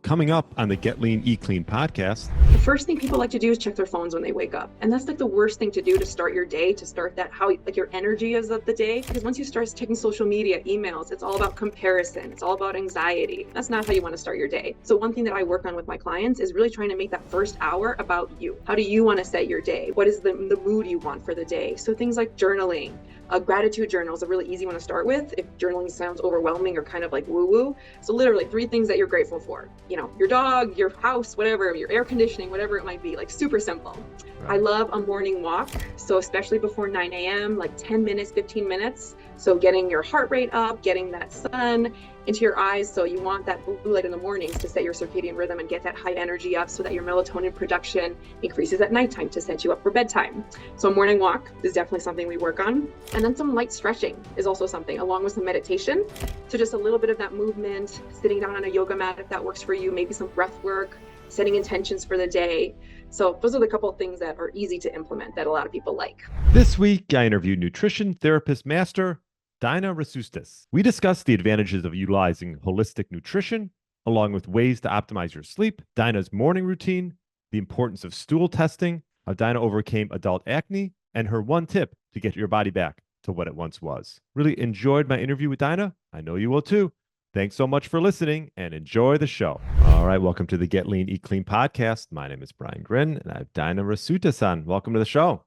coming up on the Get Lean, Eat Clean podcast. The first thing people like to do is check their phones when they wake up. And that's like the worst thing to do to start your day, to start that, how like your energy is of the day. Because once you start checking social media, emails, it's all about comparison. It's all about anxiety. That's not how you want to start your day. So one thing that I work on with my clients is really trying to make that first hour about you. How do you want to set your day? What is the mood you want for the day? So things like journaling. A gratitude journal is a really easy one to start with if journaling sounds overwhelming or kind of like woo-woo. So literally 3 things that you're grateful for. You know, your dog, your house, whatever, your air conditioning, whatever it might be, like super simple. Right. I love a morning walk. So especially before 9 a.m., like 10 minutes, 15 minutes. So getting your heart rate up, getting that sun into your eyes. So you want that blue light in the mornings to set your circadian rhythm and get that high energy up so that your melatonin production increases at nighttime to set you up for bedtime. So a morning walk is definitely something we work on. And then some light stretching is also something, along with some meditation. So just a little bit of that movement, sitting down on a yoga mat if that works for you, maybe some breath work, setting intentions for the day. So those are the couple of things that are easy to implement that a lot of people like. This week, I interviewed nutrition therapist master Daina Rasutis. We discussed the advantages of utilizing holistic nutrition, along with ways to optimize your sleep, Daina's morning routine, the importance of stool testing, how Daina overcame adult acne, and her one tip to get your body back to what it once was. Really enjoyed my interview with Daina. I know you will too. Thanks so much for listening and enjoy the show. All right, welcome to the Get Lean, Eat Clean podcast. My name is Brian Grin, and I have Daina Rasutis on. Welcome to the show.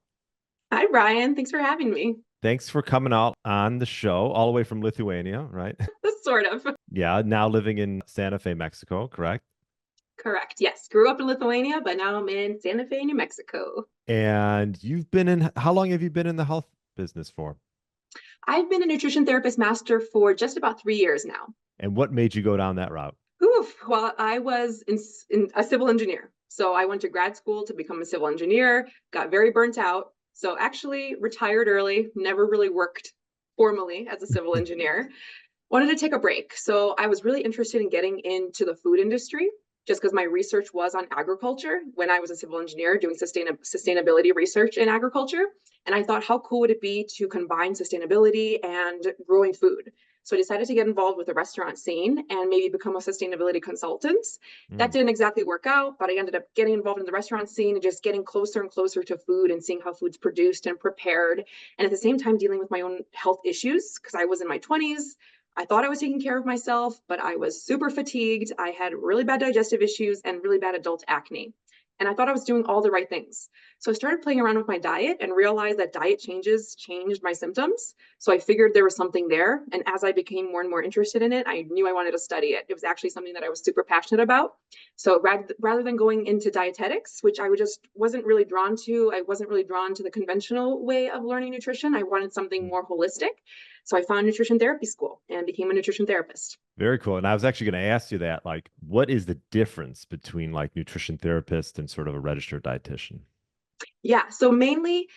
Hi, Brian. Thanks for having me. Thanks for coming out on the show, all the way from Lithuania, right? Sort of. Yeah, now living in Santa Fe, Mexico, correct? Correct. Yes. Grew up in Lithuania, but now I'm in Santa Fe, New Mexico. And how long have you been in the health business for? I've been a nutrition therapist master for just about 3 years now. And what made you go down that route? Well, I was in a civil engineer. So I went to grad school to become a civil engineer, got very burnt out. So actually retired early, never really worked formally as a civil engineer. Wanted to take a break. So I was really interested in getting into the food industry just because my research was on agriculture when I was a civil engineer doing sustainability research in agriculture. And I thought, how cool would it be to combine sustainability and growing food? So I decided to get involved with the restaurant scene and maybe become a sustainability consultant. That didn't exactly work out, but I ended up getting involved in the restaurant scene and just getting closer and closer to food and seeing how food's produced and prepared. And at the same time, dealing with my own health issues because I was in my 20s. I thought I was taking care of myself, but I was super fatigued. I had really bad digestive issues and really bad adult acne. And I thought I was doing all the right things. So I started playing around with my diet and realized that diet changes changed my symptoms. So I figured there was something there. And as I became more and more interested in it, I knew I wanted to study it. It was actually something that I was super passionate about. So rather than going into dietetics, which I wasn't really drawn to, I wasn't really drawn to the conventional way of learning nutrition. I wanted something more holistic. So I found nutrition therapy school and became a nutrition therapist. Very cool. And I was actually going to ask you that, like, what is the difference between like nutrition therapist and sort of a registered dietitian? Yeah, so mainly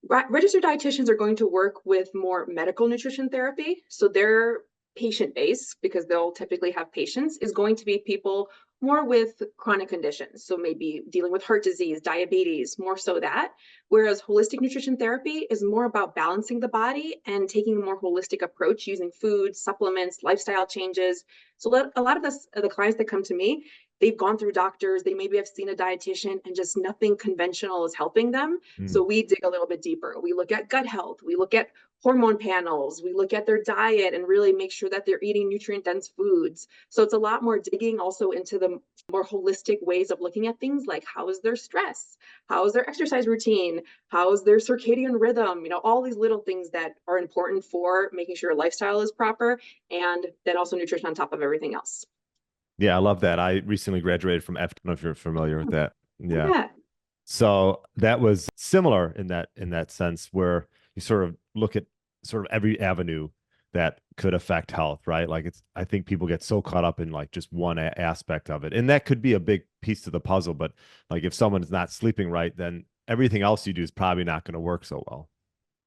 registered dietitians are going to work with more medical nutrition therapy. So their patient base, because they'll typically have patients, is going to be people more with chronic conditions. So maybe dealing with heart disease, diabetes, more so that. Whereas holistic nutrition therapy is more about balancing the body and taking a more holistic approach using food, supplements, lifestyle changes. So a lot of the clients that come to me, they've gone through doctors, they maybe have seen a dietitian and just nothing conventional is helping them. So we dig a little bit deeper. We look at gut health, we look at hormone panels, we look at their diet and really make sure that they're eating nutrient dense foods. So it's a lot more digging also into the more holistic ways of looking at things like how is their stress, how is their exercise routine, how is their circadian rhythm, all these little things that are important for making sure your lifestyle is proper and then also nutrition on top of everything else. Yeah, I love that. I recently graduated from F. I don't know if you're familiar with that. Yeah. So that was similar in that sense where you sort of look at sort of every avenue that could affect health, right? Like I think people get so caught up in like just one aspect of it. And that could be a big piece to the puzzle, but like if someone's not sleeping right, then everything else you do is probably not going to work so well.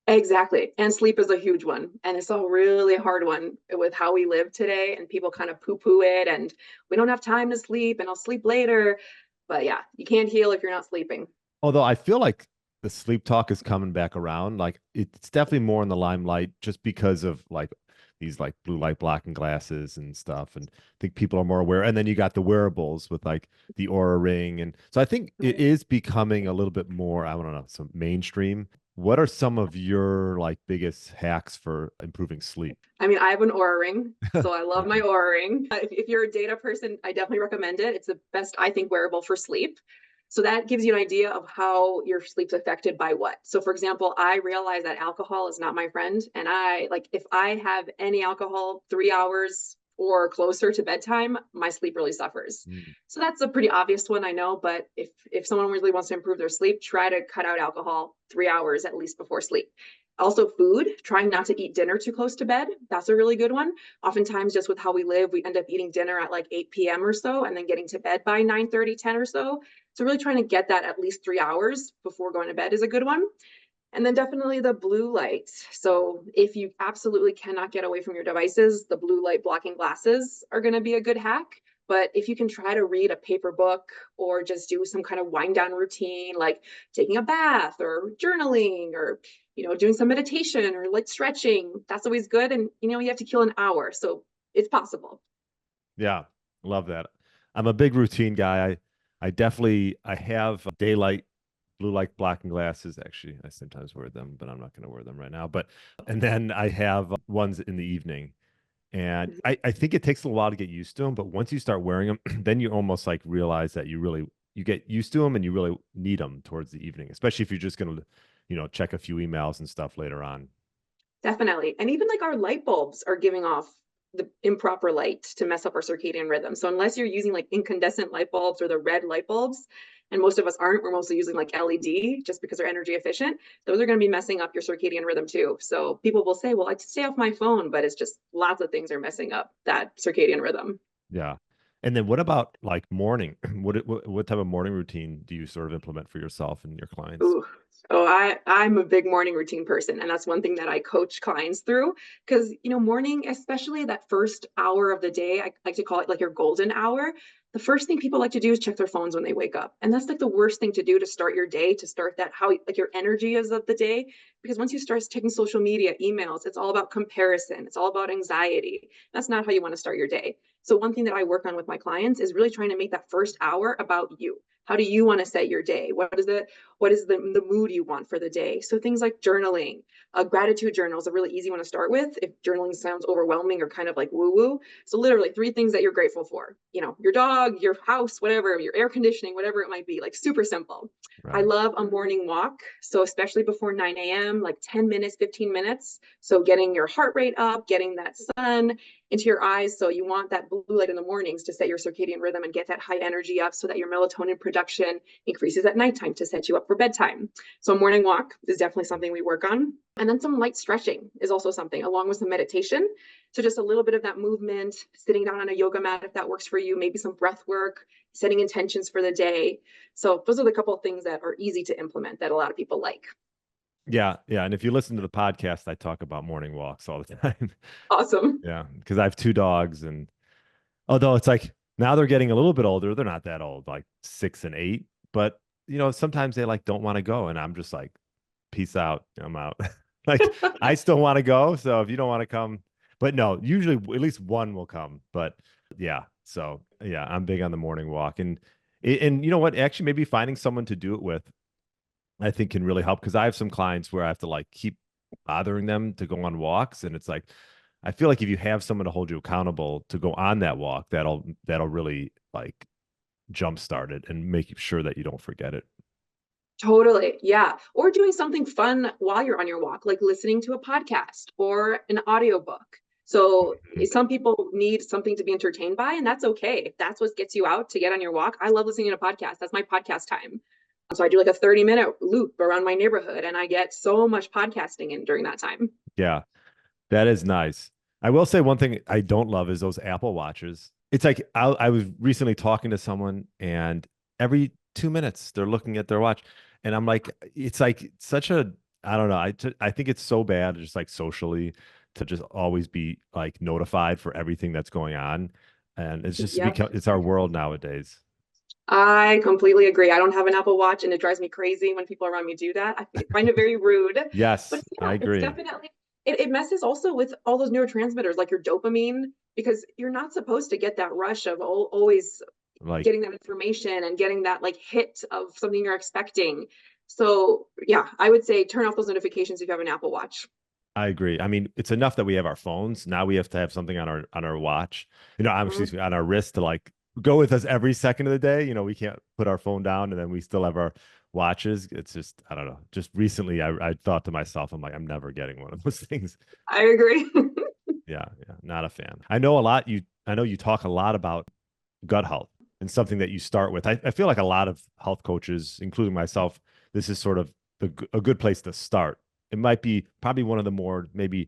Exactly. And sleep is a huge one. And it's a really hard one with how we live today. And people kind of poo-poo it and we don't have time to sleep and I'll sleep later. But yeah, you can't heal if you're not sleeping. Although I feel like the sleep talk is coming back around. Like it's definitely more in the limelight just because of like these like blue light blocking glasses and stuff. And I think people are more aware. And then you got the wearables with like the Aura Ring. And so I think it Right. is becoming a little bit more, I don't know, some mainstream. What are some of your like biggest hacks for improving sleep? I mean, I have an Aura Ring, so I love my Okay. Aura Ring. If you're a data person, I definitely recommend it. It's the best, I think, wearable for sleep. So that gives you an idea of how your sleep's affected by what. So for example, I realize that alcohol is not my friend. And I like if I have any alcohol 3 hours or closer to bedtime, my sleep really suffers. Mm. So that's a pretty obvious one, I know. But if someone really wants to improve their sleep, try to cut out alcohol 3 hours at least before sleep. Also, food, trying not to eat dinner too close to bed. That's a really good one. Oftentimes, just with how we live, we end up eating dinner at like 8 p.m. or so and then getting to bed by 9:30, 10 or so. So really trying to get that at least 3 hours before going to bed is a good one. And then definitely the blue light. So if you absolutely cannot get away from your devices, the blue light blocking glasses are going to be a good hack. But if you can try to read a paper book or just do some kind of wind down routine, like taking a bath or journaling or doing some meditation or like stretching, that's always good. And you have to kill an hour, so it's possible. Yeah, love that. I'm a big routine guy. I definitely I have daylight blue light blocking glasses. Actually, I sometimes wear them, but I'm not going to wear them right now. But and then I have ones in the evening. And I think it takes a while to get used to them, but once you start wearing them, then you almost like realize that you get used to them and you really need them towards the evening, especially if you're just going to, check a few emails and stuff later on. Definitely. And even like our light bulbs are giving off the improper light to mess up our circadian rhythm. So unless you're using like incandescent light bulbs or the red light bulbs, and most of us aren't, we're mostly using like LED just because they're energy efficient, those are going to be messing up your circadian rhythm too. So people will say, well, I stay off my phone, but it's just lots of things are messing up that circadian rhythm. Yeah. And then what about like morning? What type of morning routine do you sort of implement for yourself and your clients? Ooh. Oh, I'm a big morning routine person, and that's one thing that I coach clients through. Because morning, especially that first hour of the day, I like to call it like your golden hour. The first thing people like to do is check their phones when they wake up, and that's like the worst thing to do to start your day, to start that how like your energy is of the day. Because once you start checking social media, emails, it's all about comparison, it's all about anxiety. That's not how you want to start your day. So one thing that I work on with my clients is really trying to make that first hour about you. How do you want to set your day? What is the mood you want for the day? So things like journaling, a gratitude journal is a really easy one to start with if journaling sounds overwhelming or kind of like woo woo. So literally three things that you're grateful for, your dog, your house, whatever, your air conditioning, whatever it might be, like super simple. I Right. love a morning walk. So especially before 9 a.m., like 10 minutes, 15 minutes. So getting your heart rate up, getting that sun into your eyes. So you want that blue light in the mornings to set your circadian rhythm and get that high energy up so that your melatonin production increases at nighttime to set you up for bedtime. So a morning walk is definitely something we work on. And then some light stretching is also something, along with some meditation. So just a little bit of that movement, sitting down on a yoga mat if that works for you, maybe some breath work, setting intentions for the day. So those are the couple of things that are easy to implement that a lot of people like. Yeah, yeah. And if you listen to the podcast, I talk about morning walks all the time. Awesome. Yeah, because I have two dogs, and although it's like now they're getting a little bit older, they're not that old, like 6 and 8. But sometimes they like don't want to go, and I'm just like, peace out, I'm out. Like I still want to go, so if you don't want to come, but no, usually at least one will come. But yeah, so yeah, I'm big on the morning walk, and you know what? Actually, maybe finding someone to do it with, I think can really help because I have some clients where I have to like keep bothering them to go on walks, and it's like I feel like if you have someone to hold you accountable to go on that walk, that'll really like jumpstart it and make sure that you don't forget it. Totally. Yeah. Or doing something fun while you're on your walk, like listening to a podcast or an audiobook. So Mhm. some people need something to be entertained by, and that's okay. If that's what gets you out to get on your walk, I love listening to podcasts. That's my podcast time. So I do like a 30-minute loop around my neighborhood, and I get so much podcasting in during that time. Yeah, that is nice. I will say one thing I don't love is those Apple Watches. It's like I was recently talking to someone, and every 2 minutes they're looking at their watch, and I'm like, it's like such a I don't know. I think it's so bad, just like socially, to just always be like notified for everything that's going on, and it's just Yep. become it's our world nowadays. I completely agree. I don't have an Apple Watch, and it drives me crazy when people around me do that. I find it very rude. But Yes, yeah, I it's agree. definitely it messes also with all those neurotransmitters like your dopamine, because you're not supposed to get that rush of always Like, getting that information and getting that like hit of something you're expecting. So yeah, I would say turn off those notifications if you have an Apple Watch. I agree. I mean, it's enough that we have our phones. Now we have to have something on our watch, Mhm. excuse me, on our wrist to like go with us every second of the day. We can't put our phone down and then we still have our watches. It's just, I don't know. Just recently, I thought to myself, I'm like, I'm never getting one of those things. I agree. Yeah, yeah, not a fan. I know you talk a lot about gut health and something that you start with. I feel like a lot of health coaches, including myself, this is sort of a good place to start. It might be probably one of the more maybe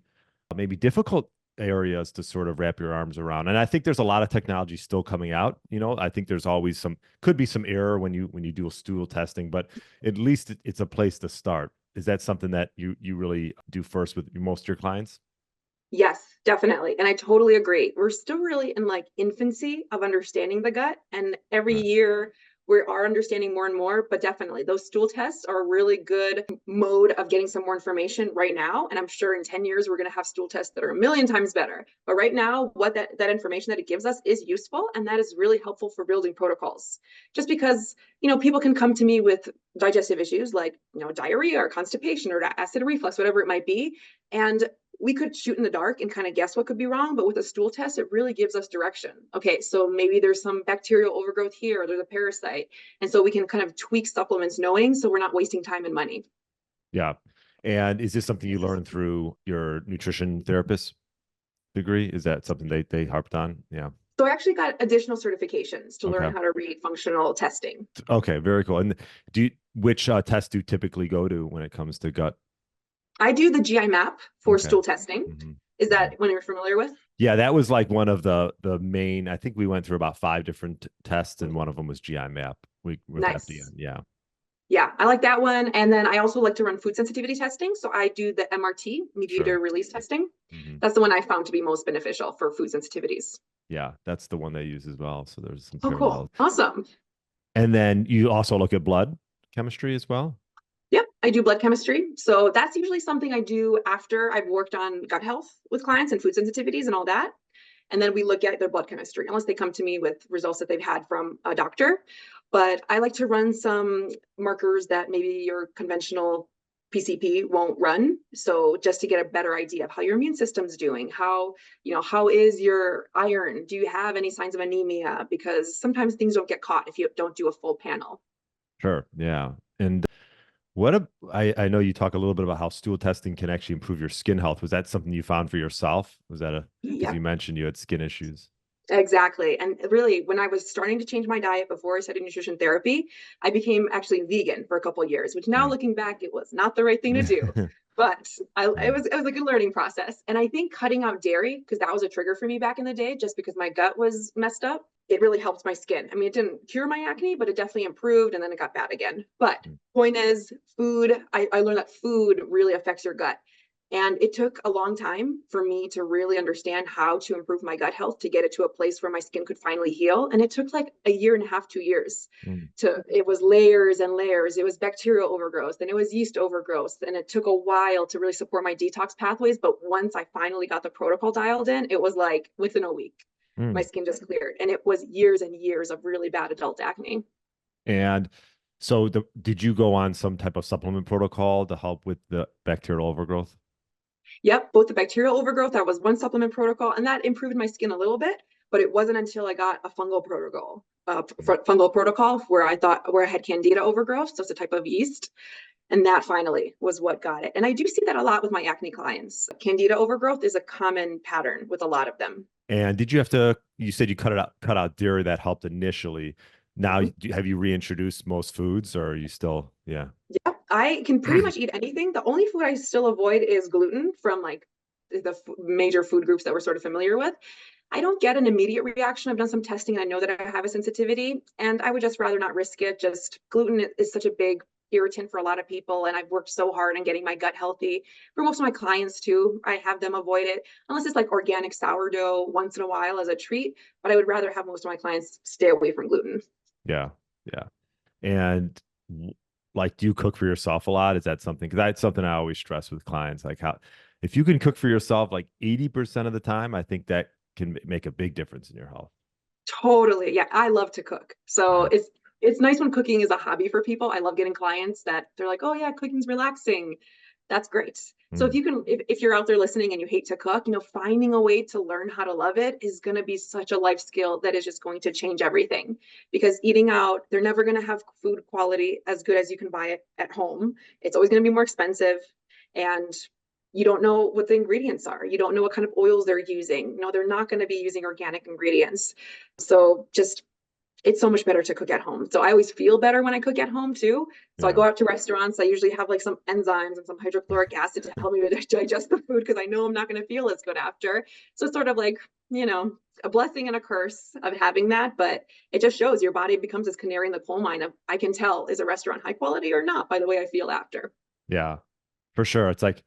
difficult areas to sort of wrap your arms around. And I think there's a lot of technology still coming out. I think there's always could be some error when you do a stool testing, but at least it's a place to start. Is that something that you really do first with most of your clients? Yes, definitely. And I totally agree. We're still really in like infancy of understanding the gut. And every Right. year we are understanding more and more, but definitely those stool tests are a really good mode of getting some more information right now. And I'm sure in 10 years, we're going to have stool tests that are a million times better. But right now, what that information that it gives us is useful. And that is really helpful for building protocols. Just because, people can come to me with digestive issues like, diarrhea or constipation or acid reflux, whatever it might be. And we could shoot in the dark and kind of guess what could be wrong, but with a stool test, it really gives us direction. Okay, so maybe there's some bacterial overgrowth here, or there's a parasite. And so we can kind of tweak supplements knowing so we're not wasting time and money. Yeah. And is this something you learned through your nutrition therapist degree? Is that something they harped on? Yeah. So I actually got additional certifications to learn Okay. how to read functional testing. Okay. Very cool. And which tests do you typically go to when it comes to gut? I do the GI map for Okay. stool testing. hmm Is hmm that one you're familiar with? Yeah, that was like one of the main. I think we went through about five different tests, and one of them was GI map with FDN. Nice. Yeah. Yeah, I like that one. And then I also like to run food sensitivity testing. So I do the MRT, Sure. mediator release testing. hmm That's the one I found to be most beneficial for food sensitivities. Yeah, that's the one they use as well. So there's some Oh, parallels. cool. Awesome. And then you also look at blood chemistry as well. Yep, I do blood chemistry. So that's usually something I do after I've worked on gut health with clients and food sensitivities and all that. And then we look at their blood chemistry, unless they come to me with results that they've had from a doctor. But I like to run some markers that maybe your conventional PCP won't run. So just to get a better idea of how your immune system's doing, how is your iron? Do you have any signs of anemia? Because sometimes things don't get caught if you don't do a full panel. Sure. Yeah. And I know you talk a little bit about how stool testing can actually improve your skin health. Was that something you found for yourself? Was that because Yeah. you mentioned you had skin issues? Exactly. And really, when I was starting to change my diet before I started nutrition therapy, I became actually vegan for a couple of years, which now Mm. looking back, it was not the right thing to do. But Yeah. it was a good learning process. And I think cutting out dairy, because that was a trigger for me back in the day, just because my gut was messed up, it really helped my skin. I mean, it didn't cure my acne, but it definitely improved and then it got bad again. But Mm. point is, I learned that food really affects your gut. And it took a long time for me to really understand how to improve my gut health to get it to a place where my skin could finally heal. And it took like a year and a half, 2 years Mm. it was layers and layers. It was bacterial overgrowth, and it was yeast overgrowth. And it took a while to really support my detox pathways. But once I finally got the protocol dialed in, it was like within a week, my Mm. skin just cleared. And it was years and years of really bad adult acne. And so did you go on some type of supplement protocol to help with the bacterial overgrowth? Yep, both the bacterial overgrowth, that was one supplement protocol, and that improved my skin a little bit, but it wasn't until I got a Mm. fungal protocol where I had candida overgrowth, so it's a type of yeast, and that finally was what got it. And I do see that a lot with my acne clients. Candida overgrowth is a common pattern with a lot of them. And you said you cut out dairy that helped initially. Now, Mhm. have you reintroduced most foods or are you still, yeah. Yeah, I can pretty much eat anything. The only food I still avoid is gluten from like major food groups that we're sort of familiar with. I don't get an immediate reaction. I've done some testing and I know that I have a sensitivity, and I would just rather not risk it. Just gluten is such a big irritant for a lot of people, and I've worked so hard on getting my gut healthy. For most of my clients too, I have them avoid it unless it's like organic sourdough once in a while as a treat, but I would rather have most of my clients stay away from gluten. Yeah. Yeah. And like, do you cook for yourself a lot? Is that something? Because that's something I always stress with clients. Like, how if you can cook for yourself like 80% of the time, I think that can make a big difference in your health. Totally. Yeah, I love to cook. So Yeah. it's nice when cooking is a hobby for people. I love getting clients that they're like, "Oh yeah, cooking's relaxing." That's great. So if Mm. you can if you're out there listening and you hate to cook, finding a way to learn how to love it is going to be such a life skill that is just going to change everything. Because eating out, they're never going to have food quality as good as you can buy it at home. It's always going to be more expensive, and you don't know what the ingredients are. You don't know what kind of oils they're using. They're not going to be using organic ingredients. So just it's so much better to cook at home. So I always feel better when I cook at home too. So I Yeah. go out to restaurants. I usually have like some enzymes and some hydrochloric acid to help me digest the food because I know I'm not going to feel as good after. So it's sort of like, a blessing and a curse of having that. But it just shows your body becomes this canary in the coal mine of I can tell is a restaurant high quality or not by the way I feel after. Yeah, for sure. It's like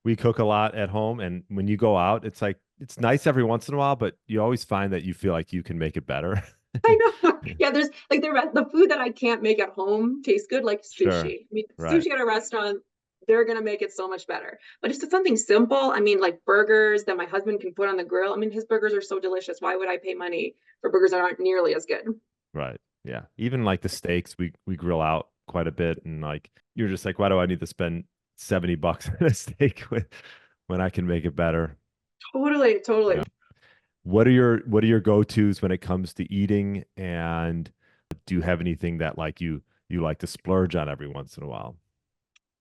we cook a lot at home, and when you go out, it's like it's nice every once in a while, but you always find that you feel like you can make it better. I know. Yeah, there's like the food that I can't make at home tastes good, like Sure. sushi. I mean, Right. sushi at a restaurant, they're gonna make it so much better. But if it's something simple, I mean, like burgers that my husband can put on the grill. I mean, his burgers are so delicious. Why would I pay money for burgers that aren't nearly as good? Right. Yeah. Even like the steaks, we grill out quite a bit, and like you're just like, why do I need to spend $70 on a steak when I can make it better? Totally, totally. Yeah. What are your go-tos when it comes to eating? And do you have anything that like you like to splurge on every once in a while?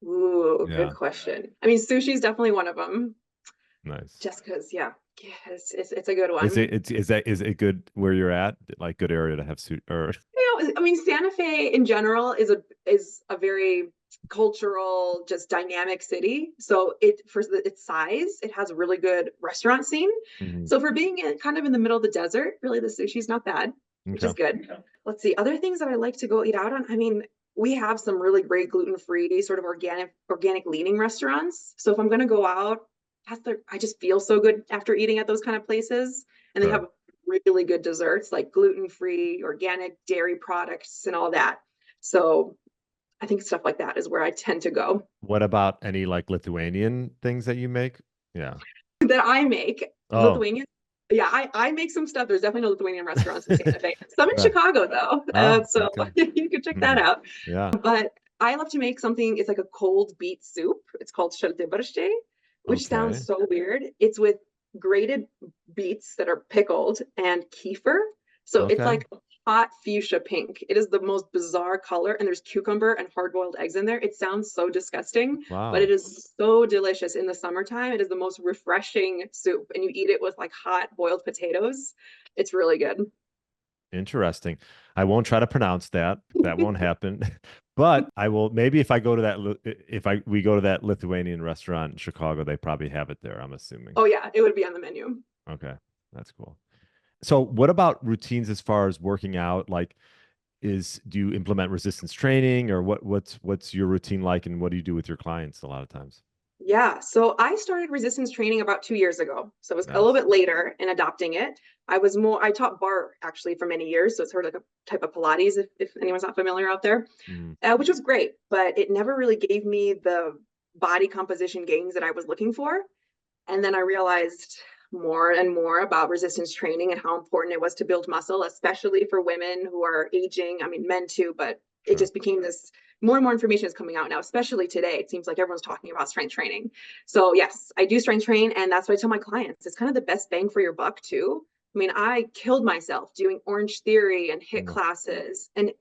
Ooh, good Yeah. question. I mean, sushi is definitely one of them. Nice. Just because, yeah, it's a good Is one. it it's is it good where you're at? Like good area to have suit or I mean, Santa Fe in general is a very cultural, just dynamic city. So for its size, it has a really good restaurant scene. Mhm. So for being kind of in the middle of the desert, really the sushi's not bad, which Okay. is good. Let's see, other things that I like to go eat out on. I mean, we have some really great gluten-free, sort of organic leaning restaurants. So if I'm gonna go out, I just feel so good after eating at those kind of places. And they Sure. have really good desserts like gluten-free, organic dairy products, and all that. So I think stuff like that is where I tend to go. What about any like Lithuanian things that you make? Yeah. That I make Oh. Lithuanian. Yeah, I make some stuff. There's definitely no Lithuanian restaurants in Santa Fe. Some in Right. Chicago though, Oh, so okay. you can check that Mhm. out. Yeah. But I love to make something. It's like a cold beet soup. It's called sheltebarste, which sounds Okay. so weird. It's with grated beets that are pickled and kefir. So it's Okay. like hot fuchsia pink. It is the most bizarre color, and there's cucumber and hard-boiled eggs in there. It sounds so disgusting, but it Wow. is so delicious in the summertime. It is the most refreshing soup, and you eat it with like hot boiled potatoes. It's really good. Interesting. I won't try to pronounce that. That won't happen. But I will maybe if I go to that if I we go to that Lithuanian restaurant in Chicago, they probably have it there, I'm assuming. Oh yeah, it would be on the menu. Okay. That's cool. So what about routines as far as working out? Like do you implement resistance training or what's your routine like and what do you do with your clients a lot of times? Yeah, so I started resistance training about 2 years ago. So it was a little Nice. bit later in adopting it. I taught bar actually for many years. So it's sort of like a type of Pilates, if anyone's not familiar out there, Mhm. which was great, but it never really gave me the body composition gains that I was looking for. And then I realized more and more about resistance training and how important it was to build muscle, especially for women who are aging. I mean, men too, but it Sure. just became this more and more information is coming out now, especially today. It seems like everyone's talking about strength training. So, yes, I do strength train. And that's what I tell my clients. It's kind of the best bang for your buck, too. I mean, I killed myself doing Orange Theory and HIIT Mhm. classes. And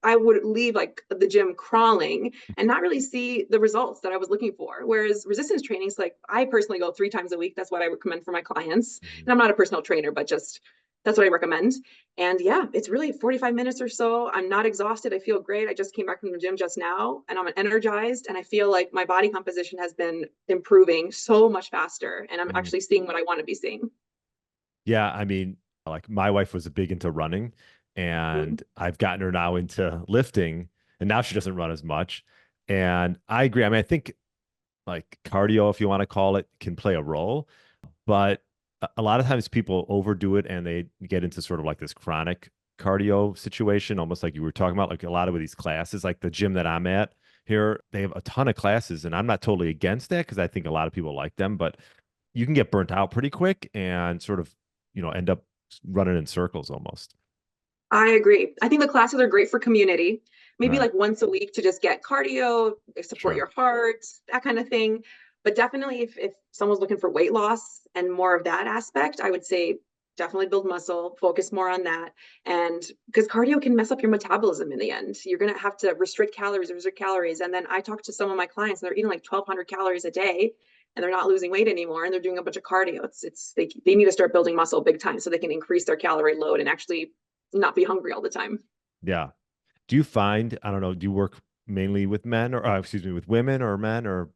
I would leave like the gym crawling and not really see the results that I was looking for. Whereas resistance training is like, I personally go 3 times a week. That's what I recommend for my clients. Mhm. And I'm not a personal trainer, but just that's what I recommend. And yeah, it's really 45 minutes or so. I'm not exhausted. I feel great. I just came back from the gym just now and I'm energized. And I feel like my body composition has been improving so much faster. And I'm Mhm. actually seeing what I want to be seeing. Yeah, I mean, like my wife was a big into running Mhm. and I've gotten her now into lifting and now she doesn't run as much. And I agree. I mean, I think like cardio, if you want to call it, can play a role, but a lot of times people overdo it and they get into sort of like this chronic cardio situation, almost like you were talking about, like a lot of these classes, like the gym that I'm at here they have a ton of classes, and I'm not totally against that because I think a lot of people like them, but you can get burnt out pretty quick and sort of, end up running in circles almost. I agree. I think the classes are great for community, maybe Right. like once a week to just get cardio, support Sure. your heart, that kind of thing. But definitely, if someone's looking for weight loss and more of that aspect, I would say definitely build muscle, focus more on that. And because cardio can mess up your metabolism in the end, you're going to have to restrict calories. And then I talked to some of my clients, and they're eating like 1,200 calories a day. And they're not losing weight anymore, and they're doing a bunch of cardio. They need to start building muscle big time so they can increase their calorie load and actually not be hungry all the time. Yeah. Do you find, I don't know, do you work mainly with men or, excuse me, with women or men or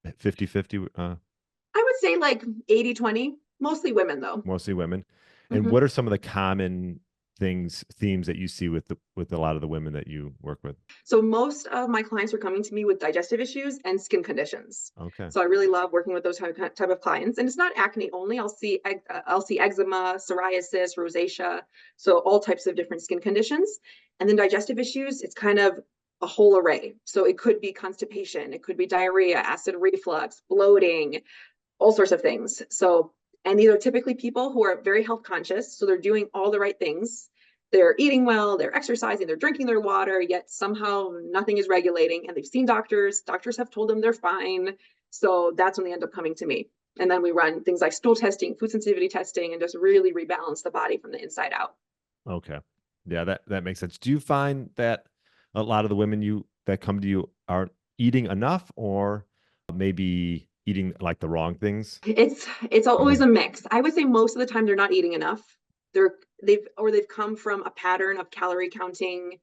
50-50? I would say like 80-20, mostly women though. Mostly women. And Mhm. what are some of the common themes that you see with a lot of the women that you work with? So most of my clients are coming to me with digestive issues and skin conditions. Okay. So I really love working with those type of clients. And it's not acne only. I'll see eczema, psoriasis, rosacea, so all types of different skin conditions. And then digestive issues, it's kind of a whole array. So it could be constipation, it could be diarrhea, acid reflux, bloating, all sorts of things. So, and these are typically people who are very health conscious. So they're doing all the right things. They're eating well, they're exercising, they're drinking their water, yet somehow nothing is regulating. And they've seen doctors. Doctors have told them they're fine. So that's when they end up coming to me. And then we run things like stool testing, food sensitivity testing, and just really rebalance the body from the inside out. Okay. Yeah, that makes sense. Do you find that a lot of the women you that come to you are eating enough or maybe eating like the wrong things? It's always a mix. I would say most of the time they're not eating enough. They've come from a pattern of calorie counting,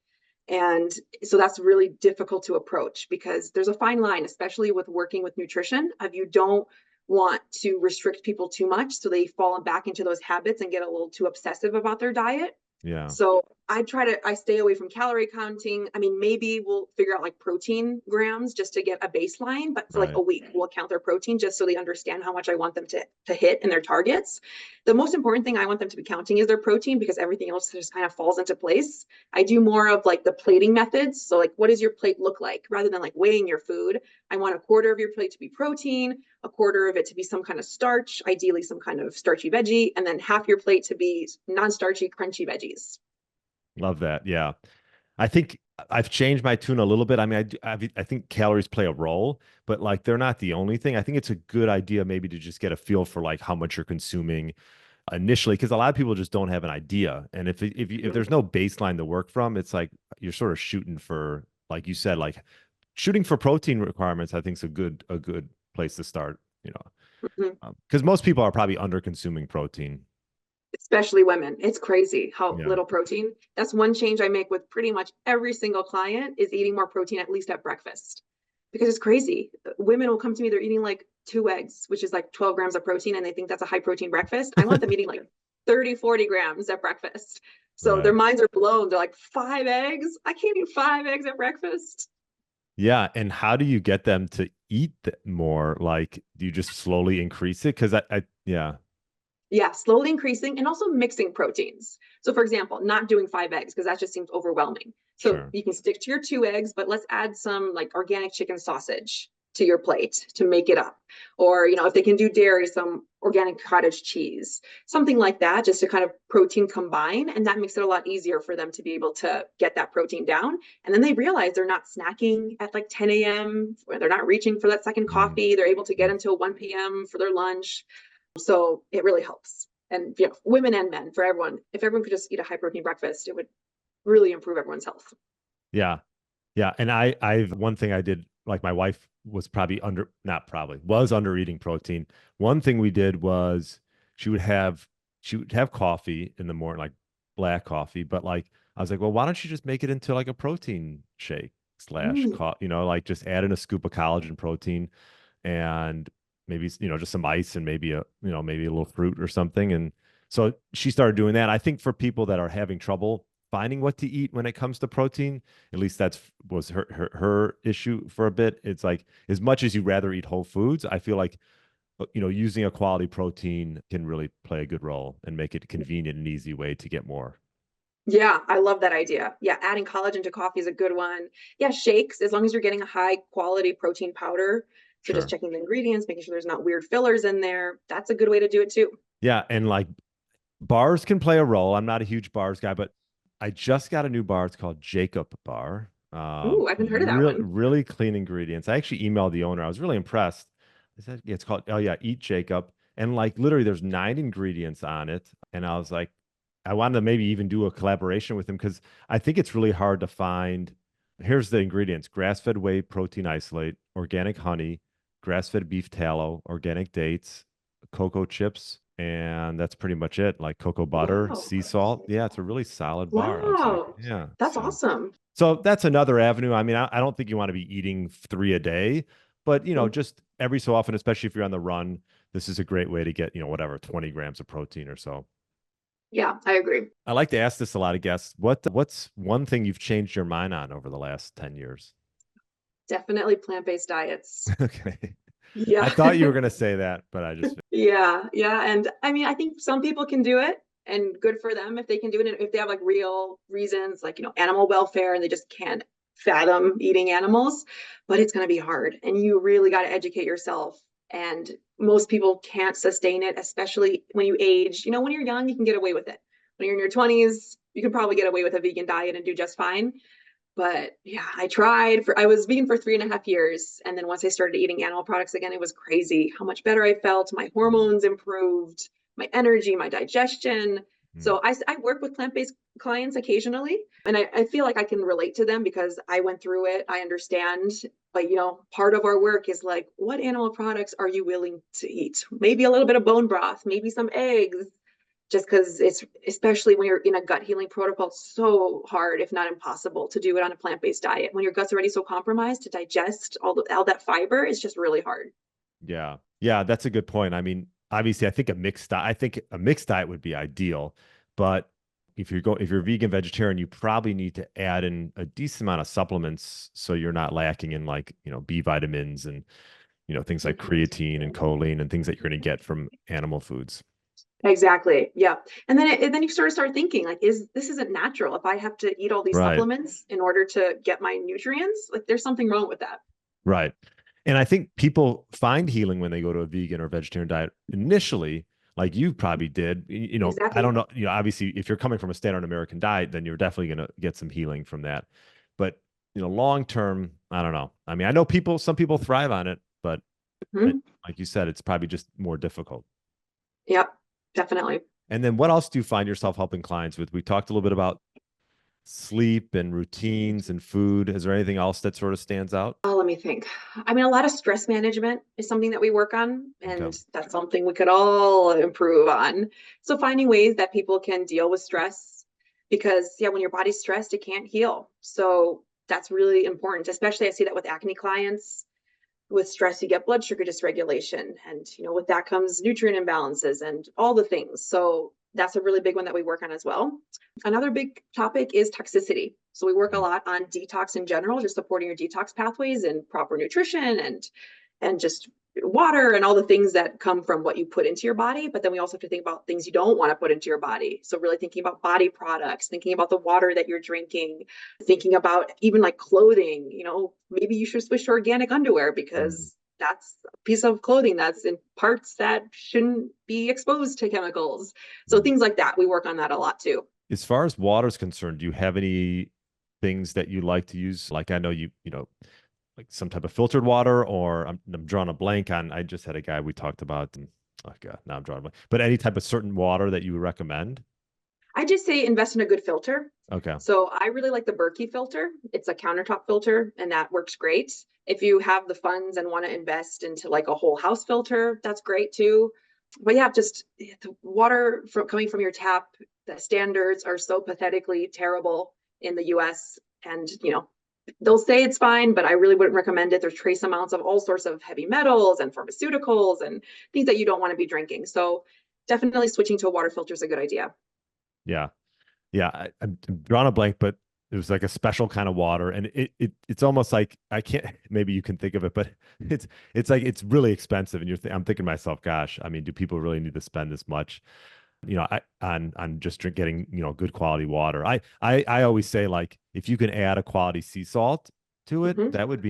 and so that's really difficult to approach because there's a fine line, especially with working with nutrition, of you don't want to restrict people too much so they fall back into those habits and get a little too obsessive about their diet. Yeah. So I stay away from calorie counting. I mean, maybe we'll figure out like protein grams just to get a baseline, but for like Right. a week, we'll count their protein just so they understand how much I want them to hit in their targets. The most important thing I want them to be counting is their protein because everything else just kind of falls into place. I do more of like the plating methods. So like, what does your plate look like rather than like weighing your food? I want a quarter of your plate to be protein, a quarter of it to be some kind of starch, ideally some kind of starchy veggie, and then half your plate to be non-starchy, crunchy veggies. Love that. Yeah. I think I've changed my tune a little bit. I mean, I think calories play a role, but like they're not the only thing. I think it's a good idea maybe to just get a feel for like how much you're consuming initially, because a lot of people just don't have an idea. And if there's no baseline to work from, it's like you're sort of shooting for, like you said, like shooting for protein requirements. I think is a good place to start. Mhm. Because most people are probably under consuming protein. Especially women. It's crazy how Yeah, little protein. That's one change I make with pretty much every single client is eating more protein at least at breakfast. Because it's crazy. Women will come to me, they're eating like 2 eggs, which is like 12 grams of protein, and they think that's a high protein breakfast. I want them eating like 30, 40 grams at breakfast. So their right. minds are blown. They're like, 5 eggs? I can't eat 5 eggs at breakfast. Yeah, and how do you get them to eat more? Like, do you just slowly increase it? Because yeah, Yeah, slowly increasing and also mixing proteins. So, for example, not doing 5 eggs because that just seems overwhelming. So, sure. you can stick to your 2 eggs, but let's add some like organic chicken sausage to your plate to make it up. Or, if they can do dairy, some organic cottage cheese, something like that, just to kind of protein combine. And that makes it a lot easier for them to be able to get that protein down. And then they realize they're not snacking at like 10 a.m., or they're not reaching for that second Mm, coffee. They're able to get mm. until 1 p.m. for their lunch. So it really helps. And women and men, for everyone, if everyone could just eat a high protein breakfast, it would really improve everyone's health. Mm-hmm. Yeah, yeah. And I've one thing I did, like my wife was probably not probably, was under eating protein. One thing we did was she would have she would have coffee in the morning, like black coffee, but like I was like, well, why don't you just make it into like a protein shake slash, Mm. like just add in a scoop of collagen protein and maybe just some ice and maybe a little fruit or something. And so she started doing that. I think for people that are having trouble finding what to eat when it comes to protein, at least that's was her issue for a bit. It's like as much as you rather eat whole foods, I feel like using a quality protein can really play a good role and make it convenient and easy way to get more. Yeah, I love that idea. Yeah, adding collagen to coffee is a good one. Yeah, shakes, as long as you're getting a high quality protein powder. So just Sure. checking the ingredients, making sure there's not weird fillers in there. That's a good way to do it too. Yeah, and like bars can play a role. I'm not a huge bars guy, but I just got a new bar. It's called Jacob Bar. Ooh, I haven't heard of that Really, one. really clean ingredients. I actually emailed the owner. I was really impressed. I said, yeah, it's called, oh yeah, Eat Jacob. And like literally there's 9 ingredients on it. And I was like, I wanted to maybe even do a collaboration with him because I think it's really hard to find. Here's the ingredients: grass-fed whey protein isolate, organic honey, grass-fed beef tallow, organic dates, cocoa chips, and that's pretty much it. Like cocoa butter, Wow. sea salt. Yeah, it's a really solid bar. I was like, Wow. yeah. That's awesome. So that's another avenue. I mean, I don't think you want to be eating 3 a day, but Mhm. just every so often, especially if you're on the run, this is a great way to get, whatever, 20 grams of protein or so. Yeah, I agree. I like to ask this a lot of guests. What's one thing you've changed your mind on over the last 10 years? Definitely plant-based diets. Okay. I Yeah. thought you were going to say that, but I just, Yeah, yeah. And I mean, I think some people can do it and good for them if they can do it. And if they have like real reasons, like, animal welfare and they just can't fathom eating animals, but it's going to be hard. And you really got to educate yourself. And most people can't sustain it, especially when you age. When you're young, you can get away with it. When you're in your 20s, you can probably get away with a vegan diet and do just fine. But yeah, I was vegan for 3.5 years. And then once I started eating animal products again, it was crazy how much better I felt. My hormones improved, my energy, my digestion. mm, So I work with plant-based clients occasionally, and I feel like I can relate to them because I went through it. I understand. But part of our work is like, what animal products are you willing to eat? Maybe a little bit of bone broth, maybe some eggs, just because it's, especially when you're in a gut healing protocol, it's so hard, if not impossible, to do it on a plant-based diet. When your gut's already so compromised, to digest all that fiber is just really hard. yeah. Yeah, that's a good point. I mean, obviously, I think a mixed diet would be ideal, but if you're vegan vegetarian, you probably need to add in a decent amount of supplements so you're not lacking in like, B vitamins and, things like creatine and choline and things that you're going to get from animal foods. Exactly. Yeah. And then you sort of start thinking like, this isn't natural. If I have to eat all these Right. supplements in order to get my nutrients, like there's something wrong with that. Right. And I think people find healing when they go to a vegan or vegetarian diet initially, like you probably did. I Exactly. don't know, obviously if you're coming from a standard American diet, then you're definitely going to get some healing from that. But, long term, I don't know. I mean, I know some people thrive on it, but Mhm. like you said, it's probably just more difficult. Yep. Definitely. And then what else do you find yourself helping clients with? We talked a little bit about sleep and routines and food. Is there anything else that sort of stands out? Oh, let me think. I mean, a lot of stress management is something that we work on, Okay. and that's something we could all improve on. So finding ways that people can deal with stress, because yeah, when your body's stressed, it can't heal. So that's really important, especially I see that with acne clients. With stress, you get blood sugar dysregulation, and with that comes nutrient imbalances and all the things. So that's a really big one that we work on as well. Another big topic is toxicity. So we work a Mm. lot on detox in general, just supporting your detox pathways and proper nutrition and just water and all the things that come from what you put into your body. But then we also have to think about things you don't want to put into your body. So really thinking about body products, thinking about the water that you're drinking, thinking about even like clothing. Maybe you should switch to organic underwear Mm. because that's a piece of clothing that's in parts that shouldn't be exposed to chemicals. So Mm. things like that, we work on that a lot too. As far as water is concerned, do you have any things that you like to use? Like I know like some type of filtered water, or I'm drawing a blank on. I just had a guy we talked about. And, oh God, now I'm drawing a blank. But any type of certain water that you would recommend? I just say invest in a good filter. Okay. So I really like the Berkey filter. It's a countertop filter and that works great. If you have the funds and want to invest into like a whole house filter, that's great too. But yeah, just the water coming from your tap, the standards are so pathetically terrible in the US. And, they'll say it's fine, but I really wouldn't recommend it. There's trace amounts of all sorts of heavy metals and pharmaceuticals and things that you don't want to be drinking. So definitely switching to a water filter is a good idea. Yeah. Yeah. I'm drawing a blank, but it was like a special kind of water, and it's almost like I can't. Maybe you can think of it, but it's like it's really expensive, and I'm thinking to myself, gosh, I mean, do people really need to spend this much? on just getting, good quality water. I always say, like, if you can add a quality sea salt to it, Hmm. that would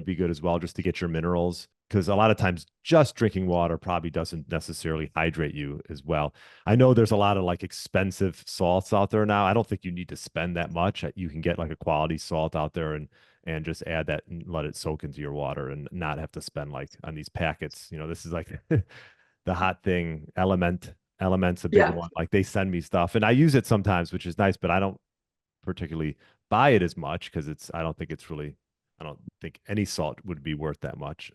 be good as well, just to get your minerals. Because a lot of times just drinking water probably doesn't necessarily hydrate you as well. I know there's a lot of like expensive salts out there now. I don't think you need to spend that much. You can get like a quality salt out there and just add that and let it soak into your water and not have to spend like on these packets. This is like the hot thing. Element's a big Yeah. one. Like they send me stuff and I use it sometimes, which is nice, but I don't particularly buy it as much because I don't think any salt would be worth that much.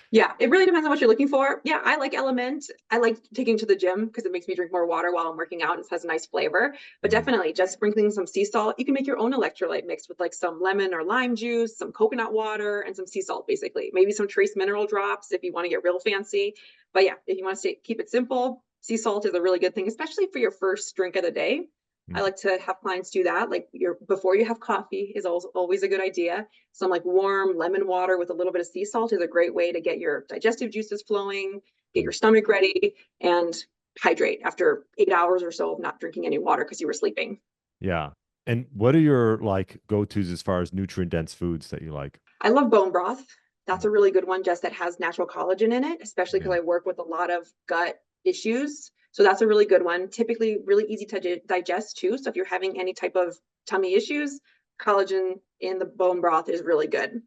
Yeah, it really depends on what you're looking for. Yeah, I like Element. I like taking to the gym because it makes me drink more water while I'm working out. It has a nice flavor. But Mm, definitely just sprinkling some sea salt. You can make your own electrolyte mix with like some lemon or lime juice, some coconut water, and some sea salt, basically. Maybe some trace mineral drops if you want to get real fancy. But yeah, if you want to keep it simple, sea salt is a really good thing, especially for your first drink of the day. I mm. like to have clients do that. Like before you have coffee is always a good idea. Some like warm lemon water with a little bit of sea salt is a great way to get your digestive juices flowing, get your stomach ready, and hydrate after 8 hours or so of not drinking any water because you were sleeping. Yeah. And what are your like go-tos as far as nutrient dense foods that you like? I love bone broth. That's Mm, a really good one, just that has natural collagen in it, especially because yeah. I work with a lot of gut issues. So that's a really good one. Typically, really easy to digest too. So if you're having any type of tummy issues, collagen in the bone broth is really good.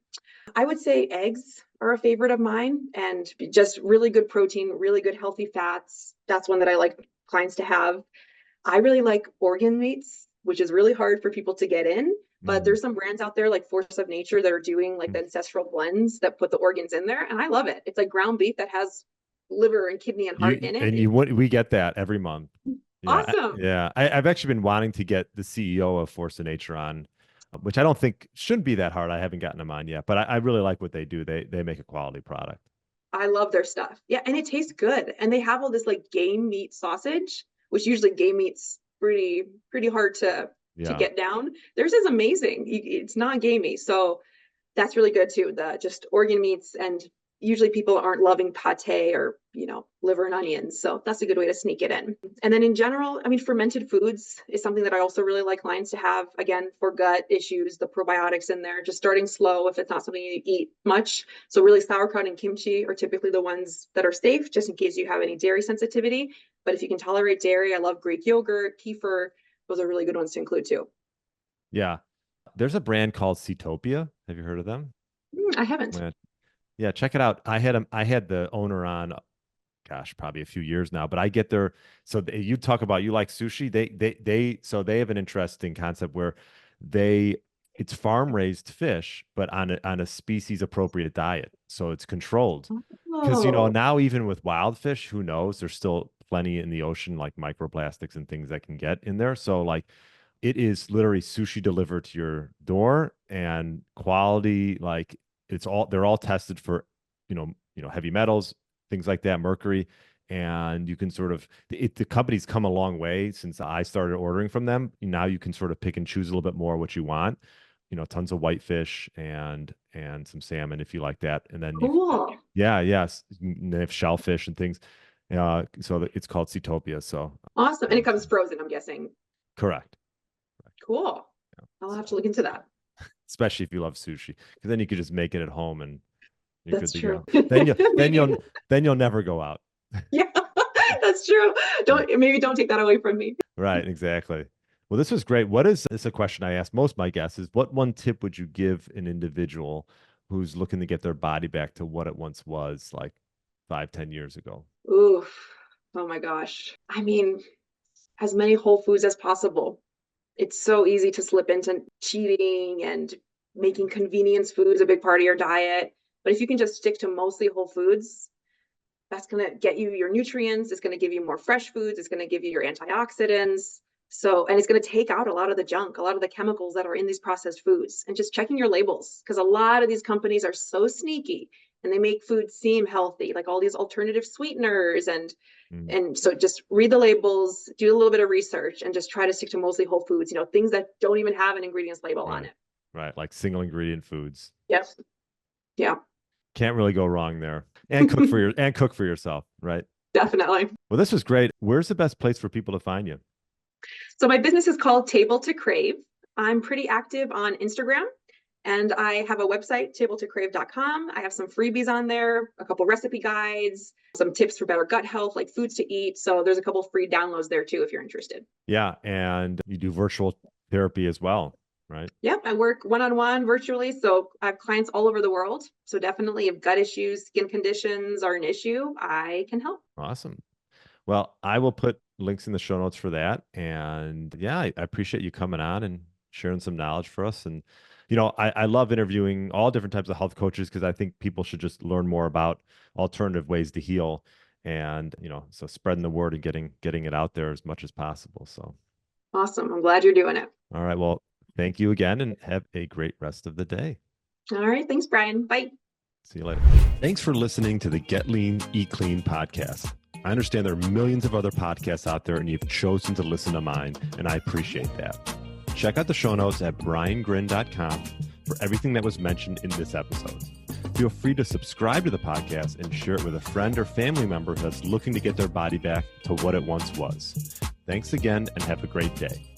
I would say eggs are a favorite of mine and just really good protein, really good healthy fats. That's one that I like clients to have. I really like organ meats, which is really hard for people to get in. But Mm, there's some brands out there like Force of Nature that are doing like mm. the ancestral blends that put the organs in there. And I love it. It's like ground beef that has liver and kidney and heart You in it. and It's you we get that every month. Yeah, awesome. yeah. I've actually been wanting to get the CEO of Force of Nature on, which I don't think shouldn't be that hard. I haven't gotten him on yet, but I really like what they do. They make a quality product. I love their stuff. Yeah, and it tastes good. And they have all this like game meat sausage, which usually game meat's pretty hard to Yeah. get down. Theirs is amazing. It's not gamey. So that's really good too. The just organ meats, and usually people aren't loving pate or liver and onions, so that's a good way to sneak it in. And then in general, I mean, fermented foods is something that I also really like clients to have, again, for gut issues, the probiotics in there, just starting slow if it's not something you eat much. So really sauerkraut and kimchi are typically the ones that are safe, just in case you have any dairy sensitivity. But if you can tolerate dairy, I love Greek yogurt, kefir. Those are really good ones to include too. Yeah. There's a brand called Ceatopia. Have you heard of them? I haven't. Yeah. Yeah, check it out. I had the owner on, gosh, probably a few years now, but I get their, so you talk about, you like sushi. So they have an interesting concept where they it's farm raised fish, but on a species appropriate diet. So it's controlled. Because Oh, now even with wild fish, who knows? There's still plenty in the ocean, like microplastics and things that can get in there. So like it is literally sushi delivered to your door and quality, like they're all tested for, heavy metals, things like that, mercury. And you can sort of the company's come a long way since I started ordering from them. Now you can sort of pick and choose a little bit more what you want. Tons of whitefish and some salmon if you like that. And then cool. yeah, yes, and they have shellfish and things. So it's called Ceatopia. So Awesome. And it comes frozen, I'm guessing. correct. Cool. Yeah. I'll have to So look into that. especially if you love sushi, because then you could just make it at home and you're good That's to true. go. Then you then Maybe. you'll then you'll never go out. Yeah, that's true. Yeah. Don't take that away from me. Right, exactly. Well, this was great. This is a question I ask most of my guests is what one tip would you give an individual who's looking to get their body back to what it once was, like 5, 10 years ago? Ooh. Oh my gosh. I mean, as many whole foods as possible. It's so easy to slip into cheating and making convenience foods a big part of your diet. But if you can just stick to mostly whole foods, that's going to get you your nutrients. It's going to give you more fresh foods. It's going to give you your antioxidants. So, and it's going to take out a lot of the junk, a lot of the chemicals that are in these processed foods, and just checking your labels. Because a lot of these companies are so sneaky and they make food seem healthy, like all these alternative sweeteners Mm, and so just read the labels, do a little bit of research, and just try to stick to mostly whole foods, things that don't even have an ingredients label on right, it. right. Like single ingredient foods. Yep. Yeah. Can't really go wrong there. And cook for yourself, right? Definitely. Well, this was great. Where's the best place for people to find you? So my business is called Table to Crave. I'm pretty active on Instagram. And I have a website, tabletocrave.com. I have some freebies on there, a couple recipe guides, some tips for better gut health, like foods to eat. So there's a couple free downloads there too, if you're interested. Yeah. And you do virtual therapy as well, right? Yep. I work one-on-one virtually. So I have clients all over the world. So definitely if gut issues, skin conditions are an issue, I can help. Awesome. Well, I will put links in the show notes for that. And yeah, I appreciate you coming on and sharing some knowledge for us. And, I love interviewing all different types of health coaches because I think people should just learn more about alternative ways to heal. And, so spreading the word and getting it out there as much as possible. So Awesome. I'm glad you're doing it. all right. Well, thank you again and have a great rest of the day. All right. Thanks, Brian. Bye. See you later. Thanks for listening to the Get Lean, Eat Clean podcast. I understand there are millions of other podcasts out there and you've chosen to listen to mine, and I appreciate that. Check out the show notes at briangrin.com for everything that was mentioned in this episode. Feel free to subscribe to the podcast and share it with a friend or family member that's looking to get their body back to what it once was. Thanks again and have a great day.